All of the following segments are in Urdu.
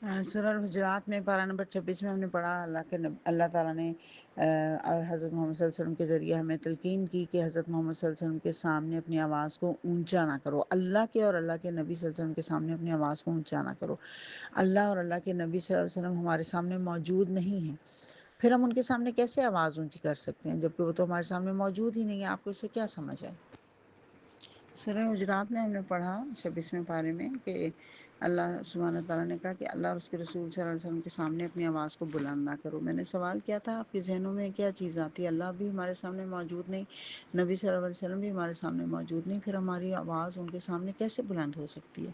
سورہ الحجرات میں پارہ نمبر 26 میں ہم نے پڑھا اللہ تعالیٰ نے حضرت محمد صلی اللہ علیہ وسلم کے ذریعے ہمیں تلقین کی کہ حضرت محمد صلی اللہ علیہ وسلم کے سامنے اپنی آواز کو اونچا نہ کرو، اللہ کے اور اللہ کے نبی صلی اللہ علیہ وسلم کے سامنے اپنی آواز کو اونچا نہ کرو۔ اللہ اور اللہ کے نبی صلی اللہ علیہ وسلم ہمارے سامنے موجود نہیں ہیں، پھر ہم ان کے سامنے کیسے آواز اونچی کر سکتے ہیں جبکہ وہ تو ہمارے سامنے موجود ہی نہیں ہے؟ آپ کو اس سے کیا سمجھ آئے؟ سورہ حجرات میں ہم نے پڑھا 26ویں پارے میں کہ اللہ سبحانہ تعالیٰ نے کہا کہ اللہ اور اس کے رسول صلی اللہ علیہ وسلم کے سامنے اپنی آواز کو بلند نہ کرو۔ میں نے سوال کیا تھا آپ کے ذہنوں میں کیا چیز آتی ہے؟ اللہ بھی ہمارے سامنے موجود نہیں، نبی صلی اللہ علیہ وسلم بھی ہمارے سامنے موجود نہیں، پھر ہماری آواز ان کے سامنے کیسے بلند ہو سکتی ہے؟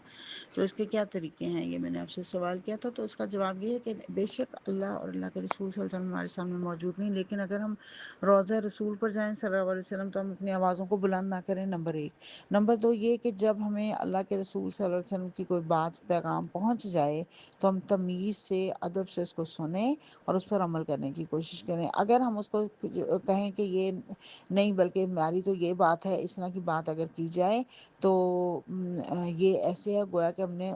تو اس کے کیا طریقے ہیں؟ یہ میں نے آپ سے سوال کیا تھا، تو اس کا جواب یہ ہے کہ بے شک اللہ اور اللہ کے رسول صلی اللہ علیہ وسلم ہمارے سامنے موجود نہیں، لیکن اگر ہم روضہ رسول پر جائیں صلی اللہ علیہ وسلم تو ہم اپنی آوازوں کو بلند نہ کریں، نمبر ایک۔ نمبر دو یہ کہ جب ہمیں اللہ کے رسول صلی اللہ علیہ وسلم کی کوئی بات پیغام پہنچ جائے تو ہم تمیز سے ادب سے اس کو سنیں اور اس پر عمل کرنے کی کوشش کریں۔ اگر ہم اس کو کہیں کہ یہ نہیں بلکہ ہماری تو یہ بات ہے، اس طرح کی بات اگر کی جائے تو یہ ایسے ہے گویا کہ ہم نے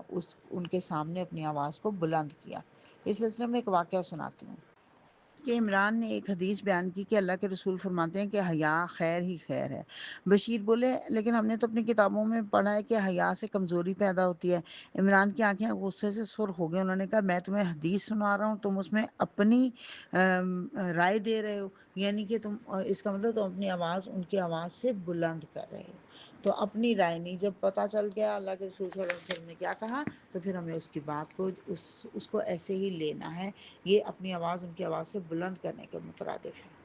ان کے سامنے اپنی آواز کو بلند کیا۔ اس سلسلے میں ایک واقعہ سناتی ہوں کہ عمران نے ایک حدیث بیان کی کہ اللہ کے رسول فرماتے ہیں کہ حیا خیر ہی خیر ہے۔ بشیر بولے لیکن ہم نے تو اپنی کتابوں میں پڑھا ہے کہ حیا سے کمزوری پیدا ہوتی ہے۔ عمران کی آنکھیں غصے سے سرخ ہو گئی، انہوں نے کہا میں تمہیں حدیث سنا رہا ہوں، تم اس میں اپنی رائے دے رہے ہو، یعنی کہ تم اس کا مطلب تم اپنی آواز ان کی آواز سے بلند کر رہے ہو، تو اپنی رائے نہیں۔ جب پتہ چل گیا اللہ کے رسول صلی اللہ علیہ وسلم نے کیا کہا تو پھر ہمیں اس کی بات کو اس کو ایسے ہی لینا ہے، یہ اپنی آواز ان کی آواز سے بلند کرنے کے مترادف ہے۔